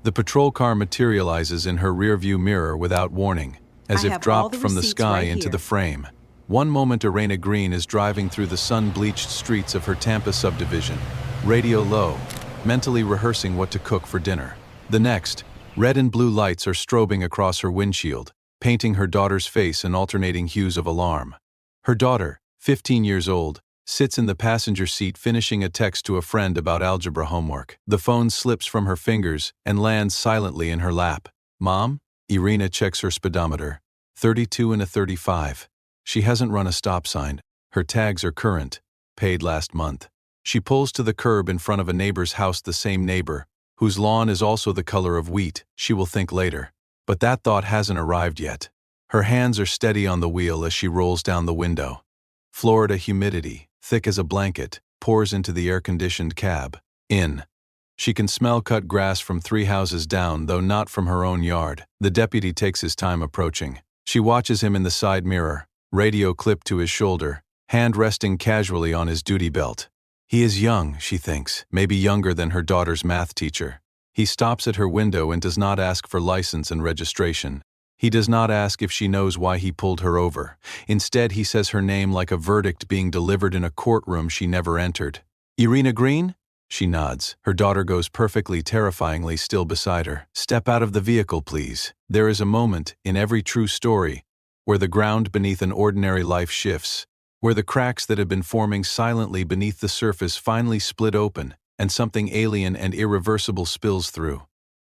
The patrol car materializes in her rearview mirror without warning, as if dropped from the sky into the frame. One moment Irena Green is driving through the sun-bleached streets of her Tampa subdivision, radio low, mentally rehearsing what to cook for dinner. The next, red and blue lights are strobing across her windshield, painting her daughter's face in alternating hues of alarm. Her daughter, 15 years old, sits in the passenger seat finishing a text to a friend about algebra homework. The phone slips from her fingers and lands silently in her lap. "Mom?" Irena checks her speedometer. 32 and a 35. She hasn't run a stop sign. Her tags are current, paid last month. She pulls to the curb in front of a neighbor's house, the same neighbor, whose lawn is also the color of wheat. She will think later. But that thought hasn't arrived yet. Her hands are steady on the wheel as she rolls down the window. Florida humidity, thick as a blanket, pours into the air-conditioned cab. She can smell cut grass from 3 houses down, though not from her own yard. The deputy takes his time approaching. She watches him in the side mirror, radio clipped to his shoulder, hand resting casually on his duty belt. He is young, she thinks, maybe younger than her daughter's math teacher. He stops at her window and does not ask for license and registration. He does not ask if she knows why he pulled her over. Instead, he says her name like a verdict being delivered in a courtroom she never entered. "Irena Green?" She nods. Her daughter goes perfectly, terrifyingly still beside her. "Step out of the vehicle, please." There is a moment, in every true story, where the ground beneath an ordinary life shifts, where the cracks that have been forming silently beneath the surface finally split open, and something alien and irreversible spills through.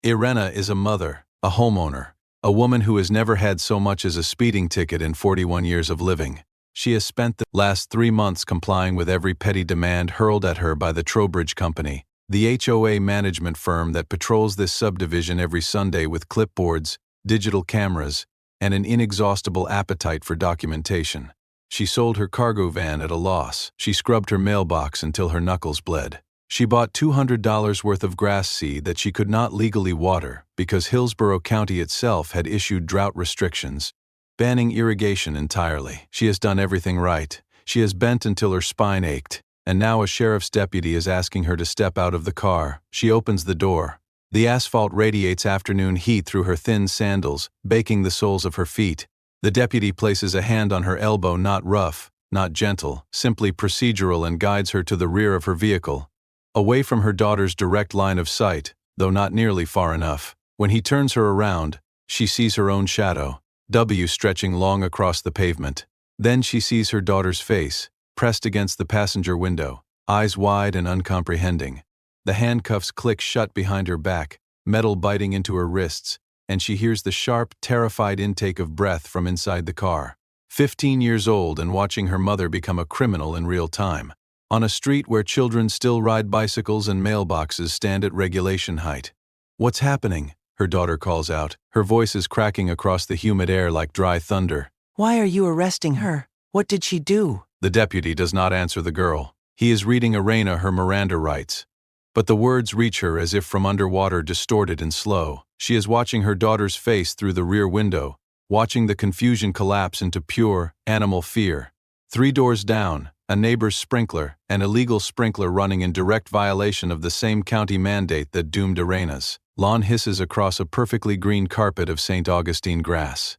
Irena is a mother, a homeowner, a woman who has never had so much as a speeding ticket in 41 years of living. She has spent the last 3 months complying with every petty demand hurled at her by the Trowbridge Company, the HOA management firm that patrols this subdivision every Sunday with clipboards, digital cameras, and an inexhaustible appetite for documentation. She sold her cargo van at a loss. She scrubbed her mailbox until her knuckles bled. She bought $200 worth of grass seed that she could not legally water because Hillsborough County itself had issued drought restrictions, banning irrigation entirely. She has done everything right. She has bent until her spine ached, and now a sheriff's deputy is asking her to step out of the car. She opens the door. The asphalt radiates afternoon heat through her thin sandals, baking the soles of her feet. The deputy places a hand on her elbow, not rough, not gentle, simply procedural, and guides her to the rear of her vehicle, away from her daughter's direct line of sight, though not nearly far enough. When he turns her around, she sees her own shadow, W stretching long across the pavement. Then she sees her daughter's face, pressed against the passenger window, eyes wide and uncomprehending. The handcuffs click shut behind her back, metal biting into her wrists, and she hears the sharp, terrified intake of breath from inside the car. 15 years old and watching her mother become a criminal in real time. On a street where children still ride bicycles and mailboxes stand at regulation height. "What's happening?" her daughter calls out. Her voice is cracking across the humid air like dry thunder. "Why are you arresting her? What did she do?" The deputy does not answer the girl. He is reading Irena her Miranda rights. But the words reach her as if from underwater, distorted and slow. She is watching her daughter's face through the rear window, watching the confusion collapse into pure, animal fear. 3 doors down, a neighbor's sprinkler, an illegal sprinkler running in direct violation of the same county mandate that doomed Irena's. Lawn hisses across a perfectly green carpet of St. Augustine grass.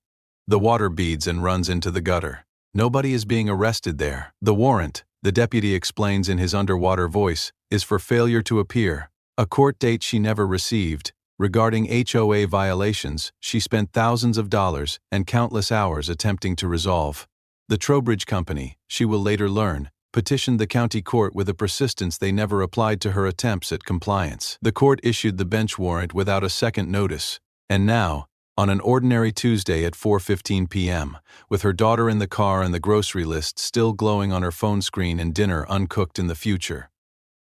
The water beads and runs into the gutter. Nobody is being arrested there. The warrant, the deputy explains in his underwater voice, is for failure to appear, a court date she never received. Regarding HOA violations, she spent thousands of dollars and countless hours attempting to resolve. The Trowbridge Company, she will later learn, petitioned the county court with a persistence they never applied to her attempts at compliance. The court issued the bench warrant without a second notice, and now, on an ordinary Tuesday at 4:15 p.m., with her daughter in the car and the grocery list still glowing on her phone screen and dinner uncooked in the future,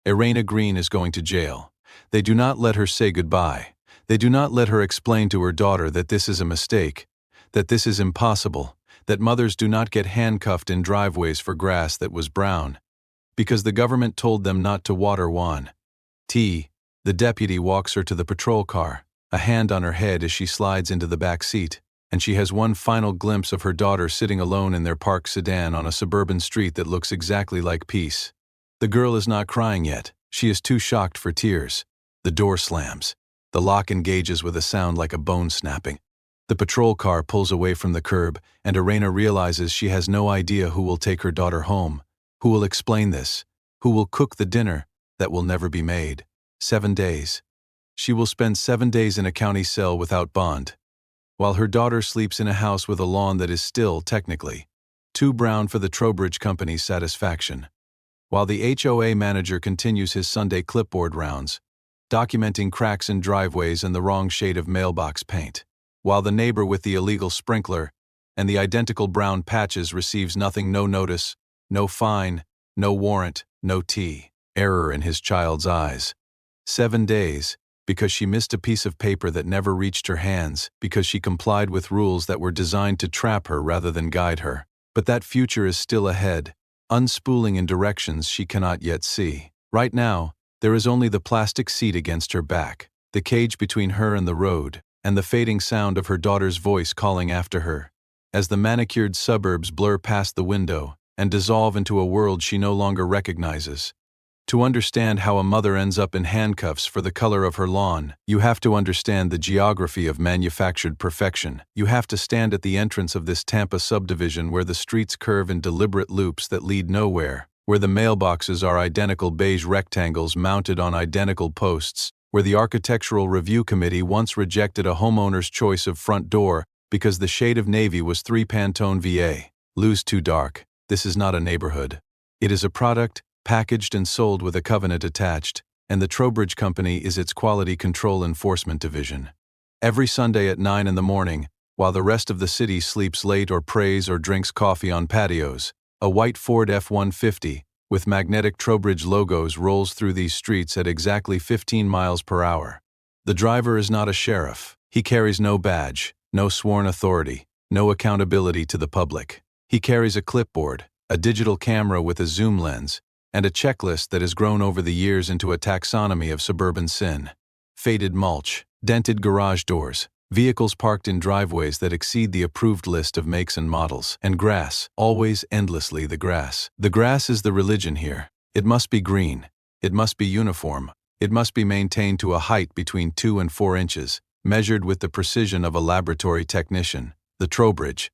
Irena Green is going to jail. They do not let her say goodbye. They do not let her explain to her daughter that this is a mistake, that this is impossible, that mothers do not get handcuffed in driveways for grass that was brown, because the government told them not to water one. The deputy walks her to the patrol car, a hand on her head as she slides into the back seat, and she has one final glimpse of her daughter sitting alone in their parked sedan on a suburban street that looks exactly like peace. The girl is not crying yet. She is too shocked for tears. The door slams. The lock engages with a sound like a bone snapping. The patrol car pulls away from the curb, and Irena realizes she has no idea who will take her daughter home, who will explain this, who will cook the dinner that will never be made. 7 days. She will spend 7 days in a county cell without bond, while her daughter sleeps in a house with a lawn that is still, technically, too brown for the Trowbridge Company's satisfaction. While the HOA manager continues his Sunday clipboard rounds, documenting cracks in driveways and the wrong shade of mailbox paint. While the neighbor with the illegal sprinkler and the identical brown patches receives nothing, no notice, no fine, no warrant, no error in his child's eyes. 7 days, because she missed a piece of paper that never reached her hands, because she complied with rules that were designed to trap her rather than guide her. But that future is still ahead, unspooling in directions she cannot yet see. Right now, there is only the plastic seat against her back, the cage between her and the road, and the fading sound of her daughter's voice calling after her, as the manicured suburbs blur past the window and dissolve into a world she no longer recognizes. To understand how a mother ends up in handcuffs for the color of her lawn, you have to understand the geography of manufactured perfection. You have to stand at the entrance of this Tampa subdivision where the streets curve in deliberate loops that lead nowhere, where the mailboxes are identical beige rectangles mounted on identical posts, where the Architectural Review Committee once rejected a homeowner's choice of front door because the shade of navy was 3 Pantone VA. Lose too dark. This is not a neighborhood. It is a product, packaged and sold with a covenant attached, and the Trowbridge Company is its quality control enforcement division. Every Sunday at 9 in the morning, while the rest of the city sleeps late or prays or drinks coffee on patios, a white Ford F-150, with magnetic Trowbridge logos rolls through these streets at exactly 15 miles per hour. The driver is not a sheriff. He carries no badge, no sworn authority, no accountability to the public. He carries a clipboard, a digital camera with a zoom lens, and a checklist that has grown over the years into a taxonomy of suburban sin. Faded mulch, dented garage doors, vehicles parked in driveways that exceed the approved list of makes and models, and grass, always endlessly the grass. The grass is the religion here. It must be green. It must be uniform. It must be maintained to a height between 2 and 4 inches, measured with the precision of a laboratory technician. The Trowbridge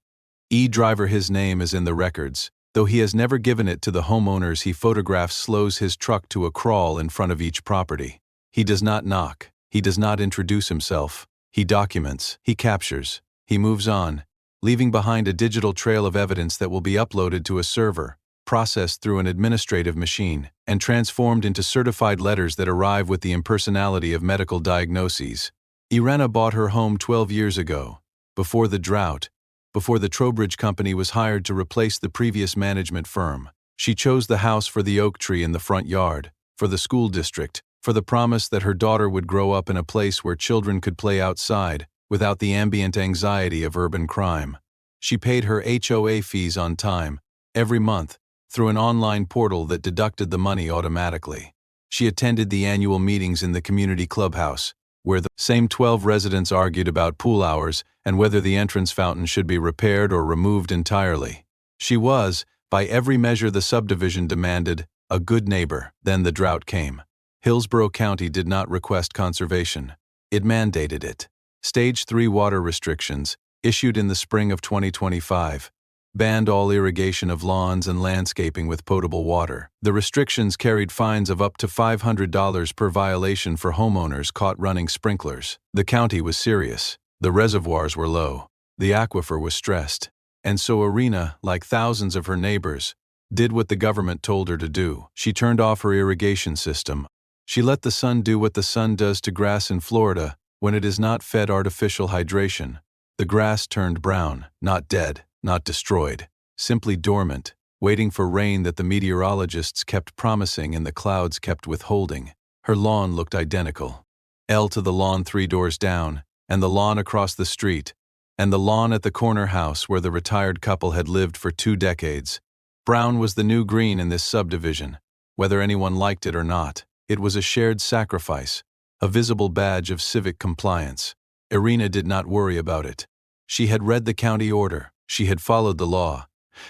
driver, his name is in the records. Though he has never given it to the homeowners he photographs, slows his truck to a crawl in front of each property. He does not knock. He does not introduce himself. He documents, he captures, he moves on, leaving behind a digital trail of evidence that will be uploaded to a server, processed through an administrative machine, and transformed into certified letters that arrive with the impersonality of medical diagnoses. Irena bought her home 12 years ago, before the drought, before the Trowbridge Company was hired to replace the previous management firm. She chose the house for the oak tree in the front yard, for the school district, for the promise that her daughter would grow up in a place where children could play outside without the ambient anxiety of urban crime. She paid her HOA fees on time, every month, through an online portal that deducted the money automatically. She attended the annual meetings in the community clubhouse, where the same 12 residents argued about pool hours and whether the entrance fountain should be repaired or removed entirely. She was, by every measure the subdivision demanded, a good neighbor. Then the drought came. Hillsborough County did not request conservation. It mandated it. Stage 3 water restrictions, issued in the spring of 2025, banned all irrigation of lawns and landscaping with potable water. The restrictions carried fines of up to $500 per violation for homeowners caught running sprinklers. The county was serious. The reservoirs were low. The aquifer was stressed. And so Irena, like thousands of her neighbors, did what the government told her to do. She turned off her irrigation system. She let the sun do what the sun does to grass in Florida when it is not fed artificial hydration. The grass turned brown, not dead, not destroyed, simply dormant, waiting for rain that the meteorologists kept promising and the clouds kept withholding. Her lawn looked identical. L to the lawn 3 doors down, and the lawn across the street, and the lawn at the corner house where the retired couple had lived for 2 decades. Brown was the new green in this subdivision, whether anyone liked it or not. It was a shared sacrifice, a visible badge of civic compliance. Irena did not worry about it. She had read the county order. She had followed the law.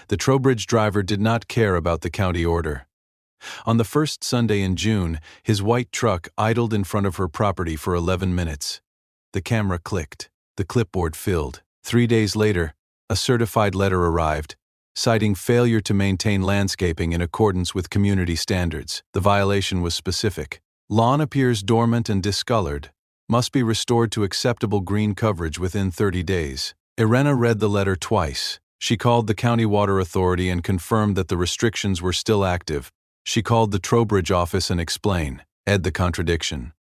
The Trowbridge driver did not care about the county order. On the first Sunday in June, his white truck idled in front of her property for 11 minutes. The camera clicked. The clipboard filled. 3 days later, a certified letter arrived, citing failure to maintain landscaping in accordance with community standards. The violation was specific. Lawn appears dormant and discolored. Must be restored to acceptable green coverage within 30 days. Irena read the letter twice. She called the county water authority and confirmed that the restrictions were still active. She called the Trowbridge office and explained the contradiction.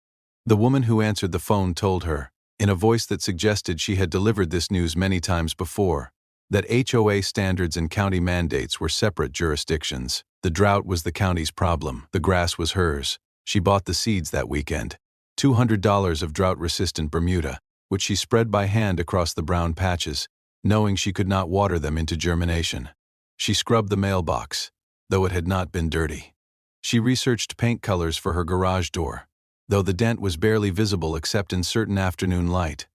The woman who answered the phone told her, in a voice that suggested she had delivered this news many times before, that HOA standards and county mandates were separate jurisdictions. The drought was the county's problem. The grass was hers. She bought the seeds that weekend. $200 of drought-resistant Bermuda, which she spread by hand across the brown patches, knowing she could not water them into germination. She scrubbed the mailbox, though it had not been dirty. She researched paint colors for her garage door, though the dent was barely visible except in certain afternoon light.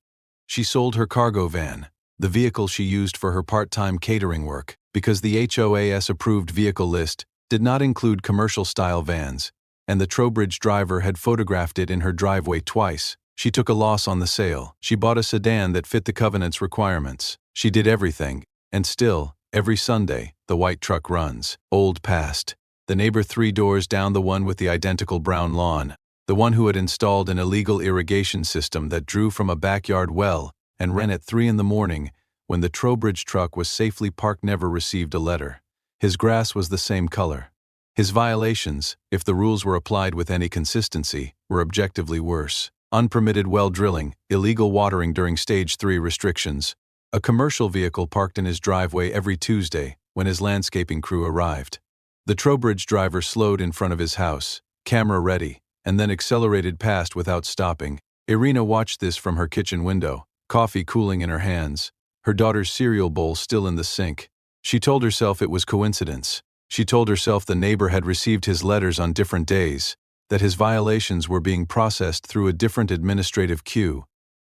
She sold her cargo van, the vehicle she used for her part-time catering work, because the HOA's approved vehicle list did not include commercial-style vans, and the Trowbridge driver had photographed it in her driveway twice. She took a loss on the sale. She bought a sedan that fit the covenant's requirements. She did everything, and still, every Sunday, the white truck runs. Old past. The neighbor 3 doors down, the one with the identical brown lawn, the one who had installed an illegal irrigation system that drew from a backyard well and ran at 3 in the morning when the Trowbridge truck was safely parked, never received a letter. His grass was the same color. His violations, if the rules were applied with any consistency, were objectively worse. Unpermitted well drilling, illegal watering during Stage 3 restrictions, a commercial vehicle parked in his driveway every Tuesday when his landscaping crew arrived. The Trowbridge driver slowed in front of his house, camera ready, and then accelerated past without stopping. Irena watched this from her kitchen window, coffee cooling in her hands, her daughter's cereal bowl still in the sink. She told herself it was coincidence. She told herself the neighbor had received his letters on different days, that his violations were being processed through a different administrative queue,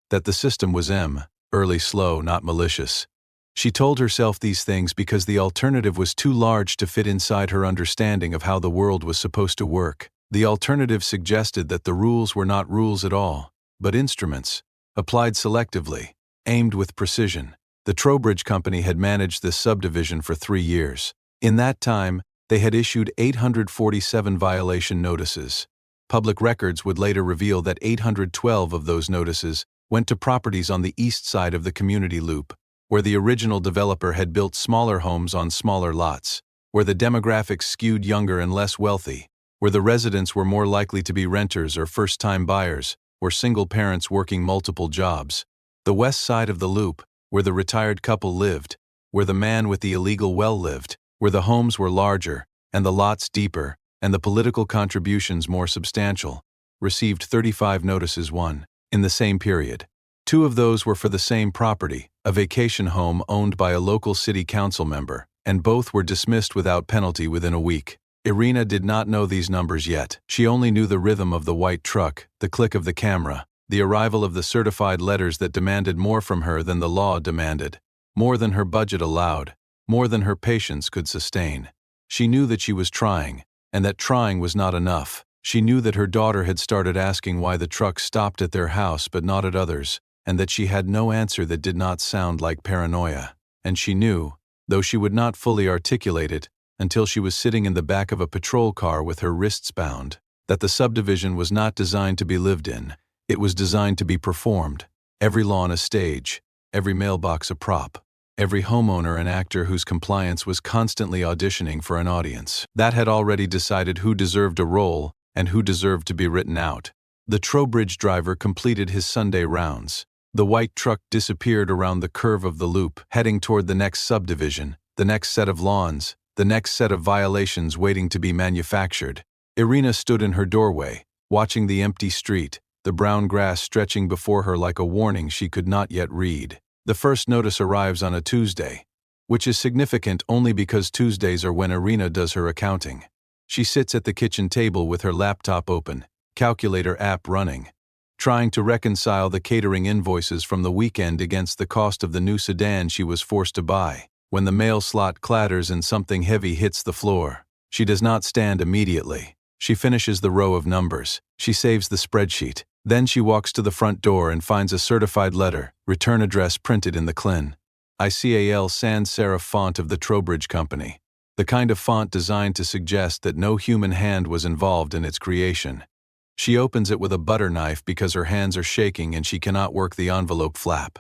that the system was early, slow, not malicious. She told herself these things because the alternative was too large to fit inside her understanding of how the world was supposed to work. The alternative suggested that the rules were not rules at all, but instruments, applied selectively, aimed with precision. The Trowbridge Company had managed this subdivision for 3 years. In that time, they had issued 847 violation notices. Public records would later reveal that 812 of those notices went to properties on the east side of the community loop, where the original developer had built smaller homes on smaller lots, where the demographics skewed younger and less wealthy, where the residents were more likely to be renters or first-time buyers, or single parents working multiple jobs. The west side of the loop, where the retired couple lived, where the man with the illegal well lived, where the homes were larger, and the lots deeper, and the political contributions more substantial, received 35 notices in the same period. 2 of those were for the same property, a vacation home owned by a local city council member, and both were dismissed without penalty within a week. Irena did not know these numbers yet. She only knew the rhythm of the white truck, the click of the camera, the arrival of the certified letters that demanded more from her than the law demanded, more than her budget allowed, more than her patience could sustain. She knew that she was trying, and that trying was not enough. She knew that her daughter had started asking why the truck stopped at their house but not at others, and that she had no answer that did not sound like paranoia. And she knew, though she would not fully articulate it until she was sitting in the back of a patrol car with her wrists bound, that the subdivision was not designed to be lived in. It was designed to be performed. Every lawn a stage, every mailbox a prop, every homeowner an actor whose compliance was constantly auditioning for an audience. That had already decided who deserved a role and who deserved to be written out. The Trowbridge driver completed his Sunday rounds. The white truck disappeared around the curve of the loop, heading toward the next subdivision, the next set of lawns, the next set of violations waiting to be manufactured. Irena stood in her doorway, watching the empty street, the brown grass stretching before her like a warning she could not yet read. The first notice arrives on a Tuesday, which is significant only because Tuesdays are when Irena does her accounting. She sits at the kitchen table with her laptop open, calculator app running, trying to reconcile the catering invoices from the weekend against the cost of the new sedan she was forced to buy, when the mail slot clatters and something heavy hits the floor. She does not stand immediately. She finishes the row of numbers. She saves the spreadsheet. Then she walks to the front door and finds a certified letter, return address printed in the ICAL sans serif font of the Trowbridge Company. The kind of font designed to suggest that no human hand was involved in its creation. She opens it with a butter knife because her hands are shaking and she cannot work the envelope flap.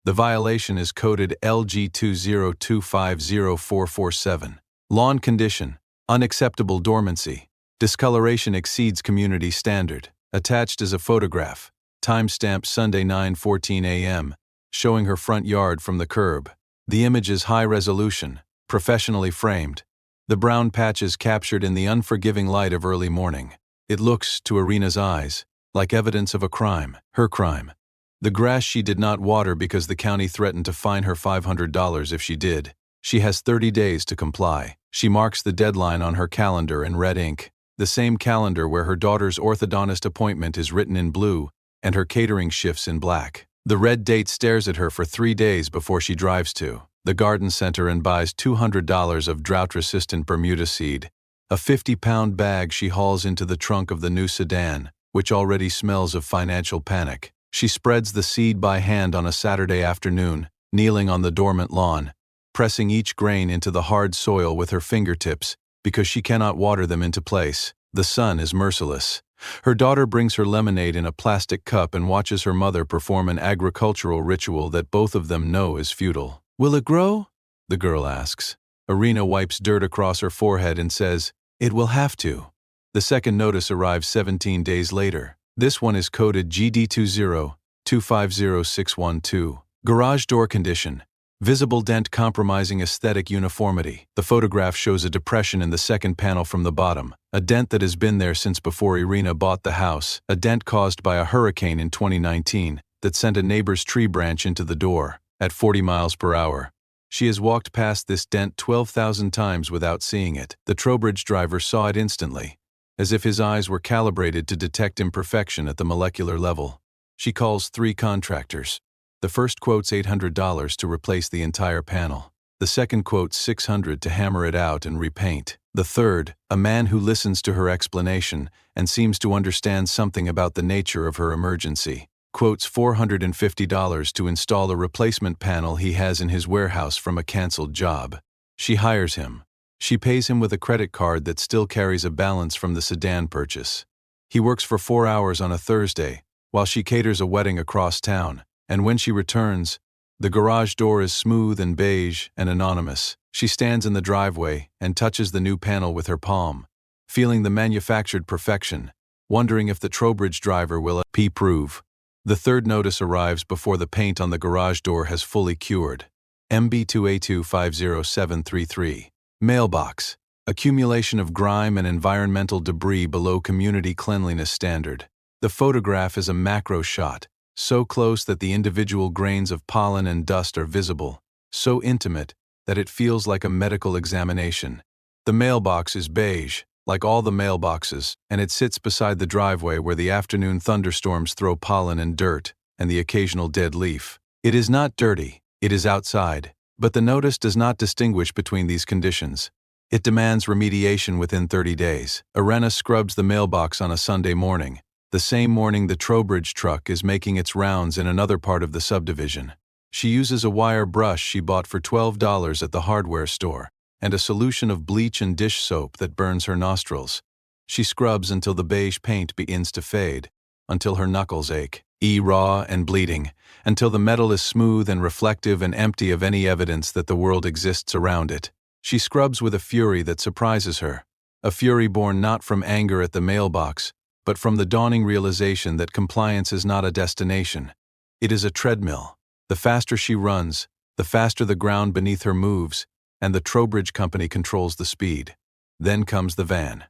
The violation is coded LG202504447. Lawn condition. Unacceptable dormancy. Discoloration exceeds community standard. Attached is a photograph, timestamp Sunday 9:14 a.m., showing her front yard from the curb. The image is high resolution, professionally framed. The brown patch is captured in the unforgiving light of early morning. It looks, to Irena's eyes, like evidence of a crime, her crime. The grass she did not water because the county threatened to fine her $500 if she did. She has 30 days to comply. She marks the deadline on her calendar in red ink, the same calendar where her daughter's orthodontist appointment is written in blue and her catering shifts in black. The red date stares at her for 3 days before she drives to the garden center and buys $200 of drought-resistant Bermuda seed, a 50-pound bag she hauls into the trunk of the new sedan, which already smells of financial panic. She spreads the seed by hand on a Saturday afternoon, kneeling on the dormant lawn, pressing each grain into the hard soil with her fingertips because she cannot water them into place. The sun is merciless. Her daughter brings her lemonade in a plastic cup and watches her mother perform an agricultural ritual that both of them know is futile. "Will it grow?" the girl asks. Irena wipes dirt across her forehead and says, "It will have to." The second notice arrives 17 days later. This one is coded GD202506112. Garage door condition. Visible dent compromising aesthetic uniformity. The photograph shows a depression in the second panel from the bottom, a dent that has been there since before Irena bought the house, a dent caused by a hurricane in 2019 that sent a neighbor's tree branch into the door at 40 miles per hour. She has walked past this dent 12,000 times without seeing it. The Trowbridge driver saw it instantly, as if his eyes were calibrated to detect imperfection at the molecular level. She calls 3 contractors. The first quotes $800 to replace the entire panel. The second quotes $600 to hammer it out and repaint. The third, a man who listens to her explanation and seems to understand something about the nature of her emergency, quotes $450 to install a replacement panel he has in his warehouse from a canceled job. She hires him. She pays him with a credit card that still carries a balance from the sedan purchase. He works for 4 hours on a Thursday, while she caters a wedding across town. And when she returns, the garage door is smooth and beige and anonymous. She stands in the driveway and touches the new panel with her palm, feeling the manufactured perfection, wondering if the Trowbridge driver will approve. The third notice arrives before the paint on the garage door has fully cured. MB2A250733. Mailbox. Accumulation of grime and environmental debris below community cleanliness standard. The photograph is a macro shot, so close that the individual grains of pollen and dust are visible, so intimate that it feels like a medical examination. The mailbox is beige, like all the mailboxes, and it sits beside the driveway where the afternoon thunderstorms throw pollen and dirt, and the occasional dead leaf. It is not dirty, it is outside, but the notice does not distinguish between these conditions. It demands remediation within 30 days. Irena scrubs the mailbox on a Sunday morning, the same morning the Trowbridge truck is making its rounds in another part of the subdivision. She uses a wire brush she bought for $12 at the hardware store, and a solution of bleach and dish soap that burns her nostrils. She scrubs until the beige paint begins to fade, until her knuckles ache, raw and bleeding, until the metal is smooth and reflective and empty of any evidence that the world exists around it. She scrubs with a fury that surprises her, a fury born not from anger at the mailbox, but from the dawning realization that compliance is not a destination. It is a treadmill. The faster she runs, the faster the ground beneath her moves, and the Trowbridge Company controls the speed. Then comes the van.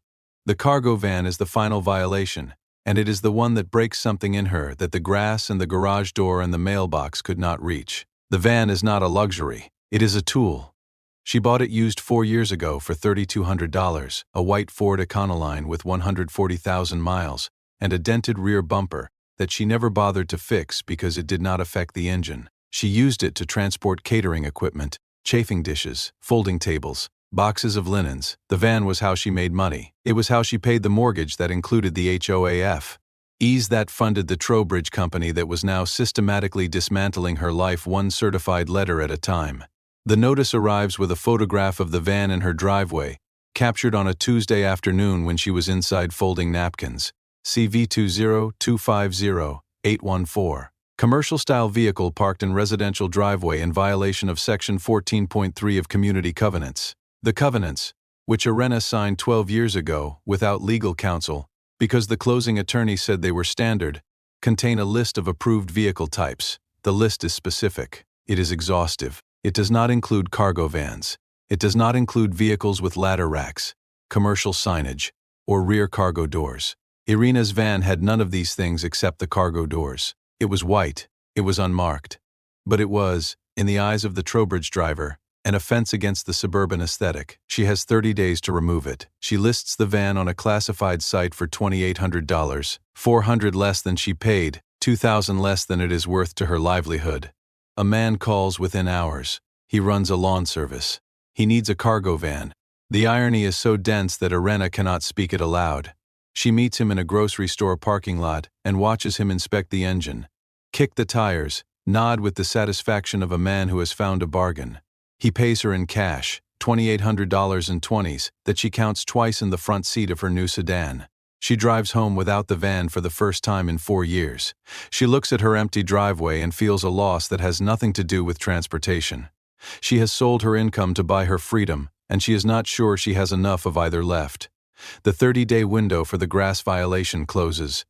The cargo van is the final violation, and it is the one that breaks something in her that the grass and the garage door and the mailbox could not reach. The van is not a luxury. It is a tool. She bought it used 4 years ago for $3,200, a white Ford Econoline with 140,000 miles, and a dented rear bumper that she never bothered to fix because it did not affect the engine. She used it to transport catering equipment, chafing dishes, folding tables, boxes of linens. The van was how she made money. It was how she paid the mortgage that included the HOAF. Ease that funded the Trowbridge Company that was now systematically dismantling her life one certified letter at a time. The notice arrives with a photograph of the van in her driveway, captured on a Tuesday afternoon when she was inside folding napkins. CV20-250-814. Commercial-style vehicle parked in residential driveway in violation of Section 14.3 of Community Covenants. The covenants, which Irena signed 12 years ago without legal counsel, because the closing attorney said they were standard, contain a list of approved vehicle types. The list is specific. It is exhaustive. It does not include cargo vans. It does not include vehicles with ladder racks, commercial signage, or rear cargo doors. Irena's van had none of these things except the cargo doors. It was white. It was unmarked. But it was, in the eyes of the Trowbridge driver, an offense against the suburban aesthetic. She has 30 days to remove it. She lists the van on a classified site for $2,800, $400 less than she paid, $2,000 less than it is worth to her livelihood. A man calls within hours. He runs a lawn service. He needs a cargo van. The irony is so dense that Irena cannot speak it aloud. She meets him in a grocery store parking lot and watches him inspect the engine, kick the tires, nod with the satisfaction of a man who has found a bargain. He pays her in cash, $2,800 in 20s, that she counts twice in the front seat of her new sedan. She drives home without the van for the first time in 4 years. She looks at her empty driveway and feels a loss that has nothing to do with transportation. She has sold her income to buy her freedom, and she is not sure she has enough of either left. The 30-day window for the grass violation closes.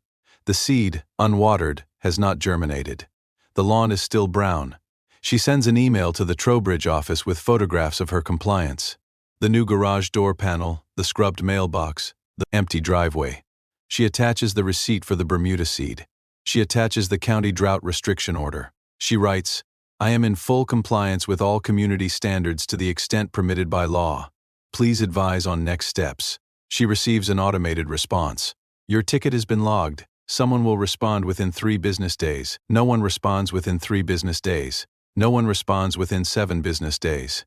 The seed, unwatered, has not germinated. The lawn is still brown. She sends an email to the Trowbridge office with photographs of her compliance. The new garage door panel, the scrubbed mailbox, the empty driveway. She attaches the receipt for the Bermuda seed. She attaches the county drought restriction order. She writes, "I am in full compliance with all community standards to the extent permitted by law. Please advise on next steps." She receives an automated response. "Your ticket has been logged. Someone will respond within 3 business days. No one responds within 3 business days. No one responds within 7 business days."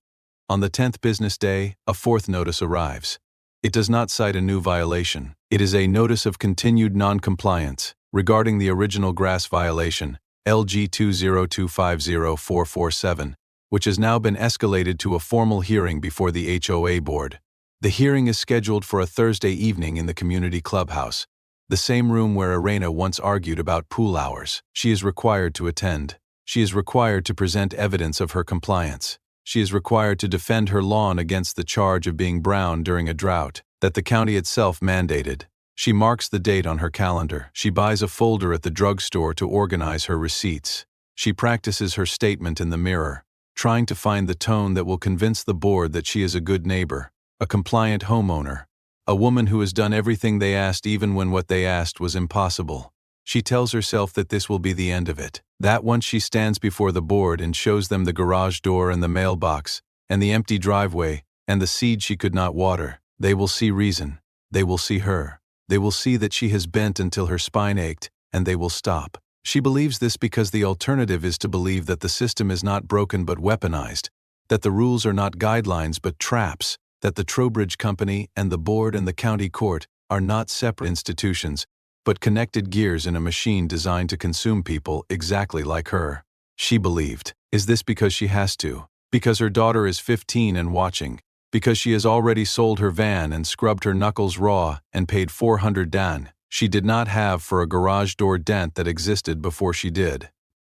On the 10th business day, a 4th notice arrives. It does not cite a new violation. It is a notice of continued non-compliance regarding the original grass violation, LG 20250-447, which has now been escalated to a formal hearing before the HOA board. The hearing is scheduled for a Thursday evening in the community clubhouse, the same room where Irena once argued about pool hours. She is required to attend. She is required to present evidence of her compliance. She is required to defend her lawn against the charge of being brown during a drought that the county itself mandated. She marks the date on her calendar. She buys a folder at the drugstore to organize her receipts. She practices her statement in the mirror, trying to find the tone that will convince the board that she is a good neighbor, a compliant homeowner, a woman who has done everything they asked even when what they asked was impossible. She tells herself that this will be the end of it, that once she stands before the board and shows them the garage door and the mailbox, and the empty driveway, and the seed she could not water, they will see reason. They will see her. They will see that she has bent until her spine ached, and they will stop. She believes this because the alternative is to believe that the system is not broken but weaponized, that the rules are not guidelines but traps, that the Trowbridge Company and the board and the county court are not separate institutions, but connected gears in a machine designed to consume people exactly like her. She believed. Is this because she has to? Because her daughter is 15 and watching? Because she has already sold her van and scrubbed her knuckles raw and paid $400 down she did not have for a garage door dent that existed before she did?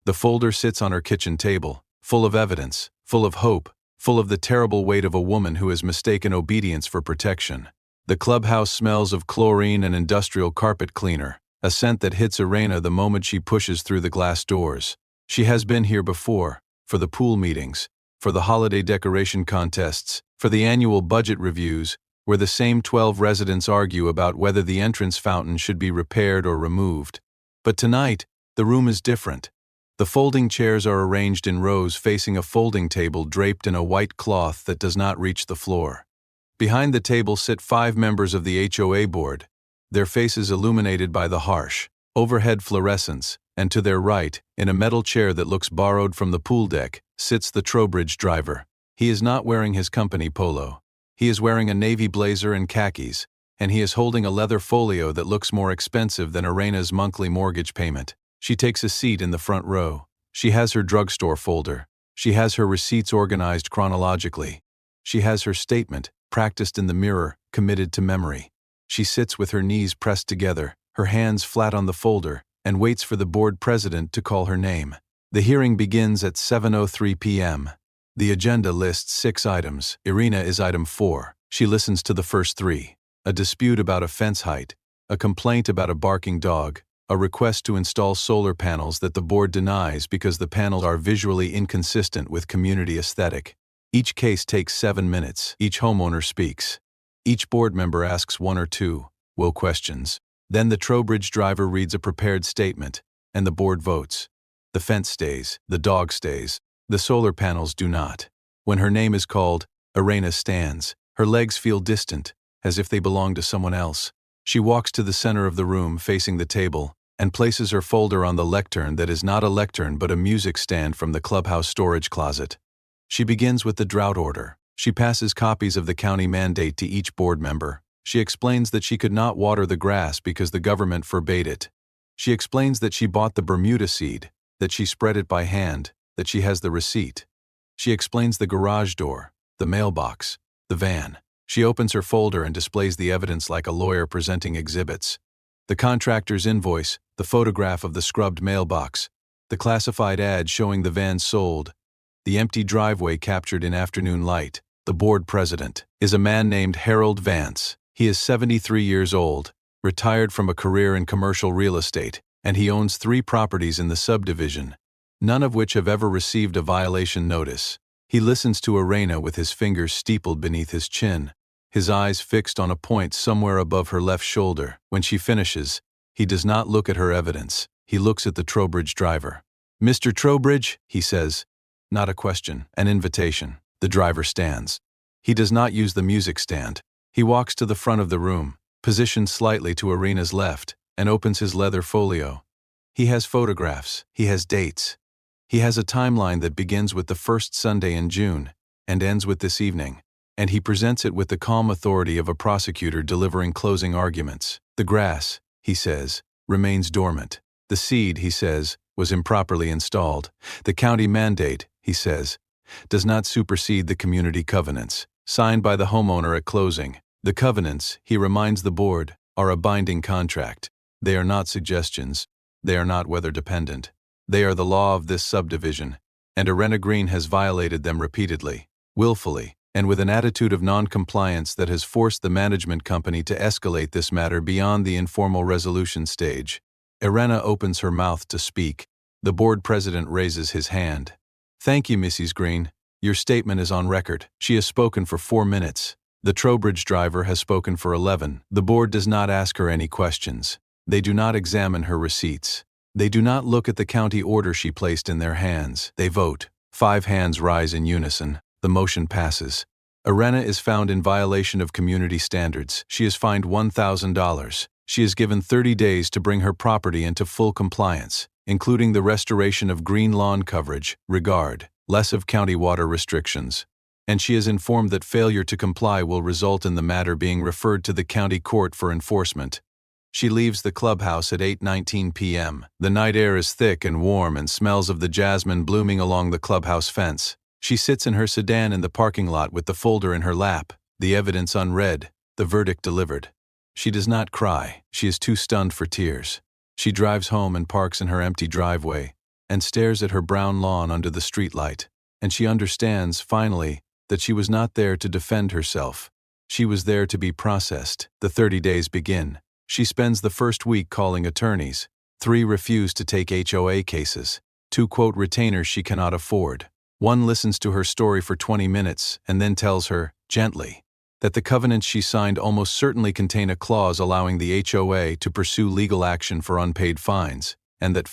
The folder sits on her kitchen table, full of evidence, full of hope, full of the terrible weight of a woman who has mistaken obedience for protection. The clubhouse smells of chlorine and industrial carpet cleaner, a scent that hits Irena the moment she pushes through the glass doors. She has been here before, for the pool meetings, for the holiday decoration contests, for the annual budget reviews, where the same 12 residents argue about whether the entrance fountain should be repaired or removed. But tonight, the room is different. The folding chairs are arranged in rows facing a folding table draped in a white cloth that does not reach the floor. Behind the table sit 5 members of the HOA board, their faces illuminated by the harsh, overhead fluorescence, and to their right, in a metal chair that looks borrowed from the pool deck, sits the Trowbridge driver. He is not wearing his company polo. He is wearing a navy blazer and khakis, and he is holding a leather folio that looks more expensive than Irena's monthly mortgage payment. She takes a seat in the front row. She has her drugstore folder. She has her receipts organized chronologically. She has her statement, practiced in the mirror, committed to memory. She sits with her knees pressed together, her hands flat on the folder, and waits for the board president to call her name. The hearing begins at 7:03 p.m. The agenda lists 6 items. Irena is item 4. She listens to the first 3. A dispute about a fence height, a complaint about a barking dog, a request to install solar panels that the board denies because the panels are visually inconsistent with community aesthetic. Each case takes 7 minutes. Each homeowner speaks. Each board member asks 1 or 2 questions. Then the Trowbridge driver reads a prepared statement, and the board votes. The fence stays, the dog stays, the solar panels do not. When her name is called, Irena stands. Her legs feel distant, as if they belong to someone else. She walks to the center of the room facing the table and places her folder on the lectern that is not a lectern but a music stand from the clubhouse storage closet. She begins with the drought order. She passes copies of the county mandate to each board member. She explains that she could not water the grass because the government forbade it. She explains that she bought the Bermuda seed, that she spread it by hand, that she has the receipt. She explains the garage door, the mailbox, the van. She opens her folder and displays the evidence like a lawyer presenting exhibits. The contractor's invoice, the photograph of the scrubbed mailbox, the classified ad showing the van sold, the empty driveway captured in afternoon light. The board president is a man named Harold Vance. He is 73 years old, retired from a career in commercial real estate, and he owns 3 properties in the subdivision, none of which have ever received a violation notice. He listens to Irena with his fingers steepled beneath his chin, his eyes fixed on a point somewhere above her left shoulder. When she finishes, he does not look at her evidence. He looks at the Trowbridge driver. "Mr. Trowbridge," he says. Not a question, an invitation. The driver stands. He does not use the music stand. He walks to the front of the room, positioned slightly to Irena's left, and opens his leather folio. He has photographs. He has dates. He has a timeline that begins with the first Sunday in June and ends with this evening, and he presents it with the calm authority of a prosecutor delivering closing arguments. The grass, he says, remains dormant. The seed, he says, was improperly installed. The county mandate, he says, does not supersede the community covenants, signed by the homeowner at closing. The covenants, he reminds the board, are a binding contract. They are not suggestions. They are not weather-dependent. They are the law of this subdivision, and Irena Green has violated them repeatedly, willfully, and with an attitude of non-compliance that has forced the management company to escalate this matter beyond the informal resolution stage. Irena opens her mouth to speak. The board president raises his hand. "Thank you, Mrs. Green. Your statement is on record." She has spoken for 4 minutes. The Trowbridge driver has spoken for 11. The board does not ask her any questions. They do not examine her receipts. They do not look at the county order she placed in their hands. They vote. 5 hands rise in unison. The motion passes. Irena is found in violation of community standards. She is fined $1,000. She is given 30 days to bring her property into full compliance, including the restoration of green lawn coverage, less of county water restrictions. And she is informed that failure to comply will result in the matter being referred to the county court for enforcement. She leaves the clubhouse at 8:19 p.m. The night air is thick and warm and smells of the jasmine blooming along the clubhouse fence. She sits in her sedan in the parking lot with the folder in her lap, the evidence unread, the verdict delivered. She does not cry. She is too stunned for tears. She drives home and parks in her empty driveway and stares at her brown lawn under the streetlight. And she understands, finally, that she was not there to defend herself. She was there to be processed. The 30 days begin. She spends the first week calling attorneys. 3 refuse to take HOA cases. 2 quote retainers she cannot afford. 1 listens to her story for 20 minutes and then tells her, gently, that the covenants she signed almost certainly contain a clause allowing the HOA to pursue legal action for unpaid fines, and that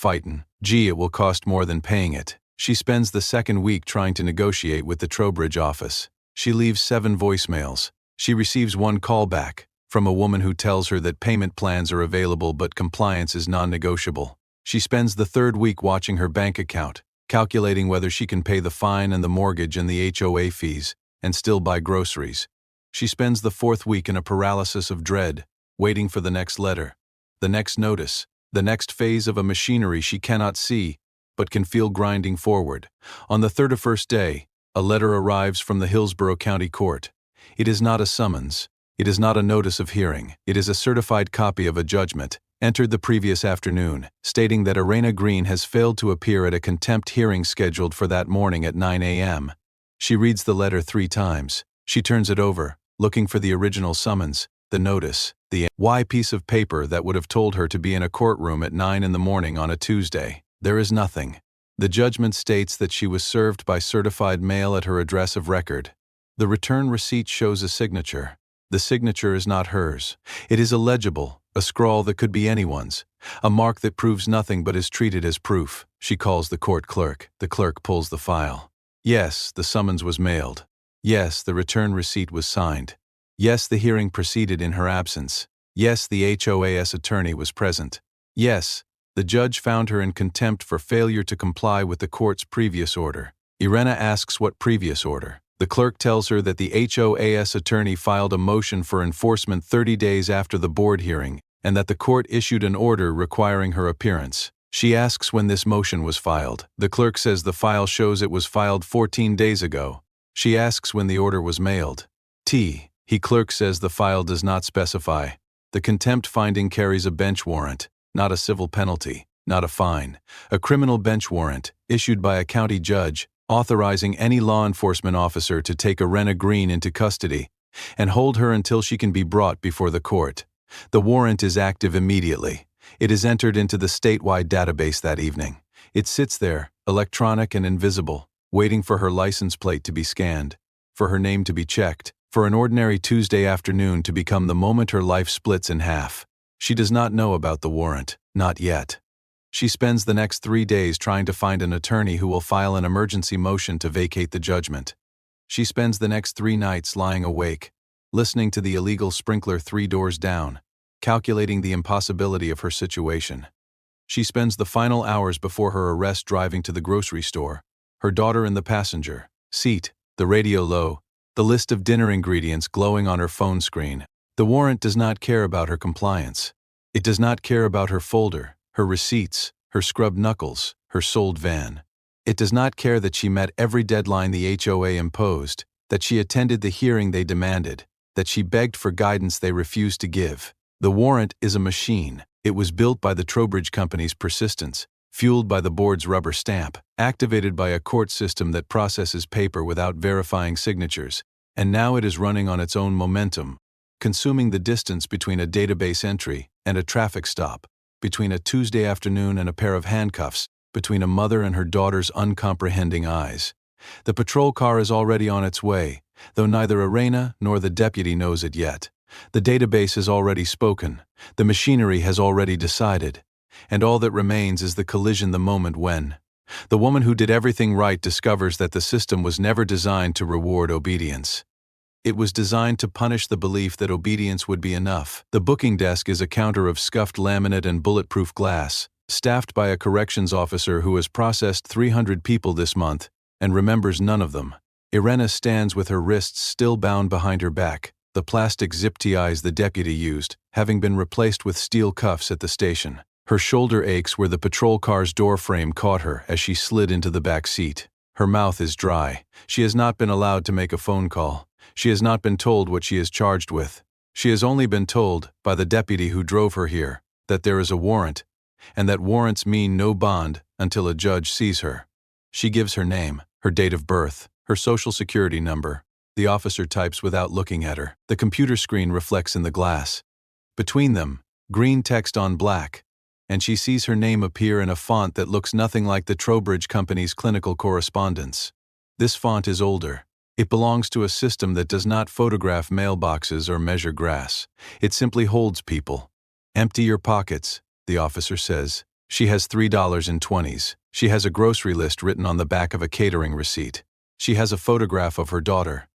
it will cost more than paying it. She spends the second week trying to negotiate with the Trowbridge office. She leaves 7 voicemails. She receives 1 callback from a woman who tells her that payment plans are available but compliance is non-negotiable. She spends the 3rd week watching her bank account, calculating whether she can pay the fine and the mortgage and the HOA fees, and still buy groceries. She spends the 4th week in a paralysis of dread, waiting for the next letter, the next notice, the next phase of a machinery she cannot see, but can feel grinding forward. On the 31st day, a letter arrives from the Hillsborough County Court. It is not a summons. It is not a notice of hearing. It is a certified copy of a judgment, entered the previous afternoon, stating that Irena Green has failed to appear at a contempt hearing scheduled for that morning at 9 a.m. She reads the letter 3 times. She turns it over, looking for the original summons, the notice, the Y piece of paper that would have told her to be in a courtroom at 9 in the morning on a Tuesday. There is nothing. The judgment states that she was served by certified mail at her address of record. The return receipt shows a signature. The signature is not hers. It is illegible, a scrawl that could be anyone's, a mark that proves nothing but is treated as proof. She calls the court clerk. The clerk pulls the file. Yes, the summons was mailed. Yes, the return receipt was signed. Yes, the hearing proceeded in her absence. Yes, the HOA's attorney was present. Yes, the judge found her in contempt for failure to comply with the court's previous order. Irena asks what previous order. The clerk tells her that the HOA's attorney filed a motion for enforcement 30 days after the board hearing, and that the court issued an order requiring her appearance. She asks when this motion was filed. The clerk says the file shows it was filed 14 days ago. She asks when the order was mailed. He clerk says the file does not specify. The contempt finding carries a bench warrant, not a civil penalty, not a fine. A criminal bench warrant, issued by a county judge, authorizing any law enforcement officer to take Irena Green into custody and hold her until she can be brought before the court. The warrant is active immediately. It is entered into the statewide database that evening. It sits there, electronic and invisible, waiting for her license plate to be scanned, for her name to be checked, for an ordinary Tuesday afternoon to become the moment her life splits in half. She does not know about the warrant, not yet. She spends the next 3 days trying to find an attorney who will file an emergency motion to vacate the judgment. She spends the next 3 nights lying awake, listening to the illegal sprinkler 3 doors down, calculating the impossibility of her situation. She spends the final hours before her arrest driving to the grocery store, her daughter in the passenger seat, the radio low, the list of dinner ingredients glowing on her phone screen. The warrant does not care about her compliance. It does not care about her folder, her receipts, her scrubbed knuckles, her sold van. It does not care that she met every deadline the HOA imposed, that she attended the hearing they demanded, that she begged for guidance they refused to give. The warrant is a machine. It was built by the Trowbridge Company's persistence, fueled by the board's rubber stamp, activated by a court system that processes paper without verifying signatures, and now it is running on its own momentum, consuming the distance between a database entry and a traffic stop, between a Tuesday afternoon and a pair of handcuffs, between a mother and her daughter's uncomprehending eyes. The patrol car is already on its way, though neither Irena nor the deputy knows it yet. The database has already spoken, the machinery has already decided, and all that remains is the collision, the moment when the woman who did everything right discovers that the system was never designed to reward obedience. It was designed to punish the belief that obedience would be enough. The booking desk is a counter of scuffed laminate and bulletproof glass, staffed by a corrections officer who has processed 300 people this month and remembers none of them. Irena stands with her wrists still bound behind her back, the plastic zip ties the deputy used, having been replaced with steel cuffs at the station. Her shoulder aches where the patrol car's door frame caught her as she slid into the back seat. Her mouth is dry. She has not been allowed to make a phone call. She has not been told what she is charged with. She has only been told, by the deputy who drove her here, that there is a warrant, and that warrants mean no bond until a judge sees her. She gives her name, her date of birth, her social security number. The officer types without looking at her. The computer screen reflects in the glass. Between them, green text on black, and she sees her name appear in a font that looks nothing like the Trowbridge Company's clinical correspondence. This font is older. It belongs to a system that does not photograph mailboxes or measure grass. It simply holds people. Empty your pockets, the officer says. She has $3 in 20s. She has a grocery list written on the back of a catering receipt. She has a photograph of her daughter,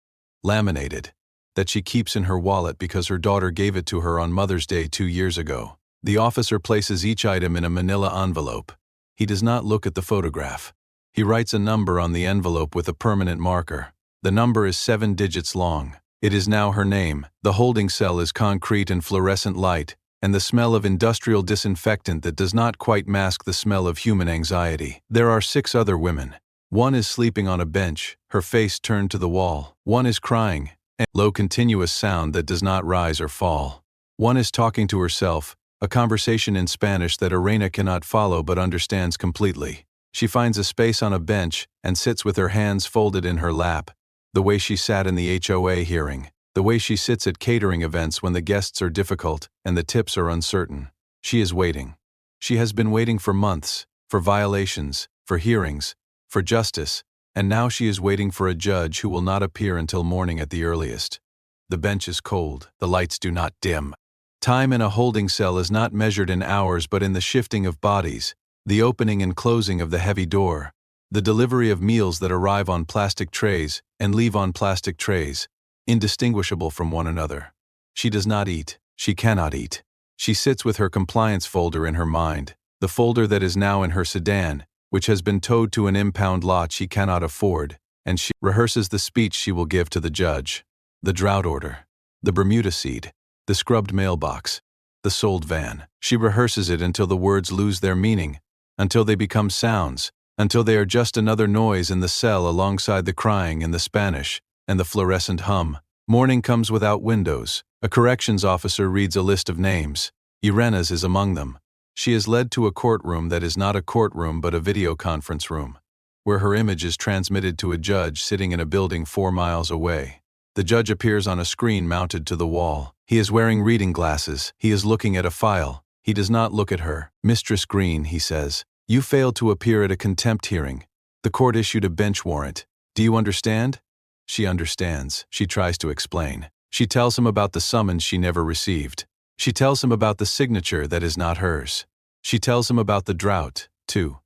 laminated, that she keeps in her wallet because her daughter gave it to her on Mother's Day 2 years ago. The officer places each item in a manila envelope. He does not look at the photograph. He writes a number on the envelope with a permanent marker. The number is 7 digits long. It is now her name. The holding cell is concrete and fluorescent light, and the smell of industrial disinfectant that does not quite mask the smell of human anxiety. There are 6 other women. One is sleeping on a bench, her face turned to the wall. One is crying, a low continuous sound that does not rise or fall. One is talking to herself, a conversation in Spanish that Irena cannot follow but understands completely. She finds a space on a bench and sits with her hands folded in her lap, the way she sat in the HOA hearing, the way she sits at catering events when the guests are difficult and the tips are uncertain. She is waiting. She has been waiting for months, for violations, for hearings, for justice, and now she is waiting for a judge who will not appear until morning at the earliest. The bench is cold, the lights do not dim. Time in a holding cell is not measured in hours but in the shifting of bodies, the opening and closing of the heavy door, the delivery of meals that arrive on plastic trays and leave on plastic trays, indistinguishable from one another. She does not eat. She cannot eat. She sits with her compliance folder in her mind, the folder that is now in her sedan, which has been towed to an impound lot she cannot afford, and she rehearses the speech she will give to the judge. The drought order, the Bermuda seed, the scrubbed mailbox, the sold van. She rehearses it until the words lose their meaning, until they become sounds, until they are just another noise in the cell alongside the crying and the Spanish and the fluorescent hum. Morning comes without windows. A corrections officer reads a list of names. Irena's is among them. She is led to a courtroom that is not a courtroom but a video conference room, where her image is transmitted to a judge sitting in a building 4 miles away. The judge appears on a screen mounted to the wall. He is wearing reading glasses. He is looking at a file. He does not look at her. "Mistress Green," he says, "you failed to appear at a contempt hearing. The court issued a bench warrant. Do you understand?" She understands. She tries to explain. She tells him about the summons she never received. She tells him about the signature that is not hers. She tells him about the drought, too.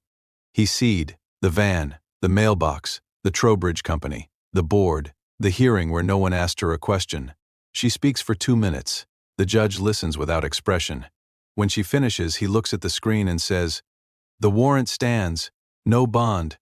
He seed, the van, the mailbox, the Trowbridge Company, the board, the hearing where no one asked her a question. She speaks for 2 minutes. The judge listens without expression. When she finishes, he looks at the screen and says, "The warrant stands. No bond.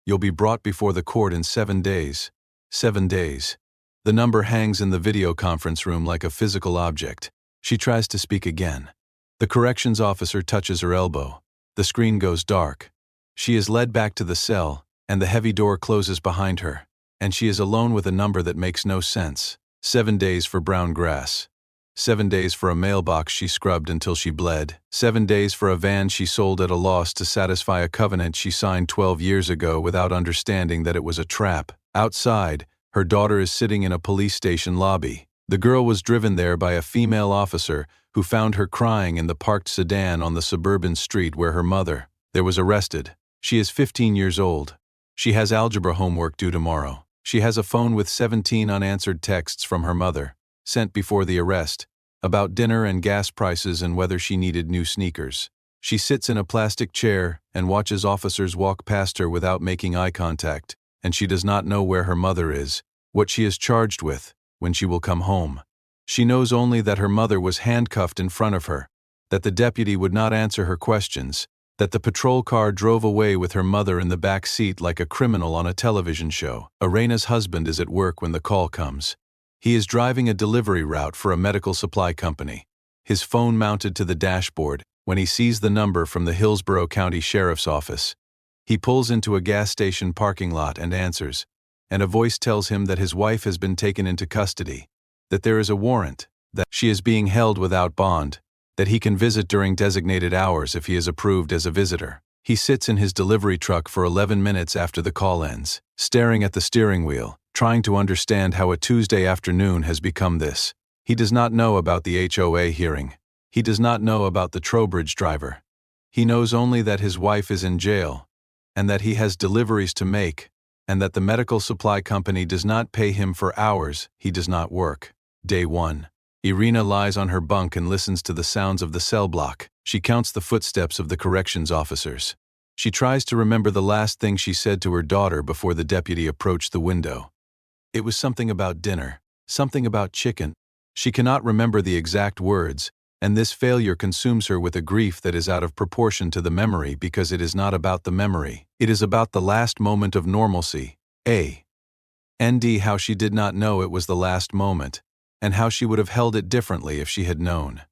You'll be brought before the court in 7 days. 7 days. The number hangs in the video conference room like a physical object. She tries to speak again. The corrections officer touches her elbow. The screen goes dark. She is led back to the cell, and the heavy door closes behind her, and she is alone with a number that makes no sense. 7 days for brown grass. 7 days for a mailbox she scrubbed until she bled. 7 days for a van she sold at a loss to satisfy a covenant she signed 12 years ago without understanding that it was a trap. Outside, her daughter is sitting in a police station lobby. The girl was driven there by a female officer who found her crying in the parked sedan on the suburban street where her mother was arrested. She is 15 years old. She has algebra homework due tomorrow. She has a phone with 17 unanswered texts from her mother, sent before the arrest, about dinner and gas prices and whether she needed new sneakers. She sits in a plastic chair and watches officers walk past her without making eye contact, and she does not know where her mother is, what she is charged with, when she will come home. She knows only that her mother was handcuffed in front of her, that the deputy would not answer her questions, that the patrol car drove away with her mother in the back seat like a criminal on a television show. Irena's husband is at work when the call comes. He is driving a delivery route for a medical supply company, his phone mounted to the dashboard, when he sees the number from the Hillsborough County Sheriff's Office. He pulls into a gas station parking lot and answers, and a voice tells him that his wife has been taken into custody, that there is a warrant, that she is being held without bond, that he can visit during designated hours if he is approved as a visitor. He sits in his delivery truck for 11 minutes after the call ends, staring at the steering wheel, trying to understand how a Tuesday afternoon has become this. He does not know about the HOA hearing. He does not know about the Trowbridge driver. He knows only that his wife is in jail, and that he has deliveries to make, and that the medical supply company does not pay him for hours he does not work. Day 1. Irena lies on her bunk and listens to the sounds of the cell block. She counts the footsteps of the corrections officers. She tries to remember the last thing she said to her daughter before the deputy approached the window. It was something about dinner, something about chicken. She cannot remember the exact words, and this failure consumes her with a grief that is out of proportion to the memory because it is not about the memory. It is about the last moment of normalcy. ND how she did not know it was the last moment, and how she would have held it differently if she had known.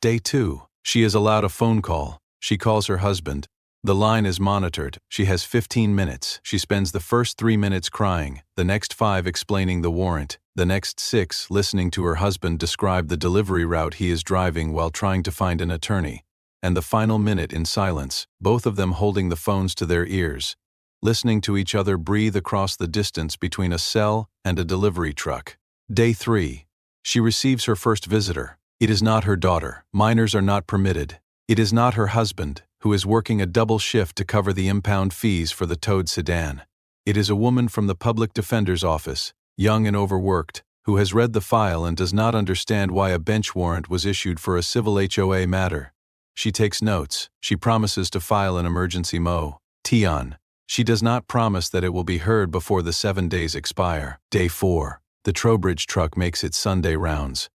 Day 2. She is allowed a phone call. She calls her husband. The line is monitored. She has 15 minutes. She spends the first 3 minutes crying, the next 5 explaining the warrant, the next 6 listening to her husband describe the delivery route he is driving while trying to find an attorney, and the final minute in silence, both of them holding the phones to their ears, listening to each other breathe across the distance between a cell and a delivery truck. Day 3. She receives her first visitor. It is not her daughter. Minors are not permitted. It is not her husband, who is working a double shift to cover the impound fees for the towed sedan. It is a woman from the public defender's office, young and overworked, who has read the file and does not understand why a bench warrant was issued for a civil HOA matter. She takes notes. She promises to file an emergency Tion. She does not promise that it will be heard before the 7 days expire. Day 4. The Trowbridge truck makes its Sunday rounds.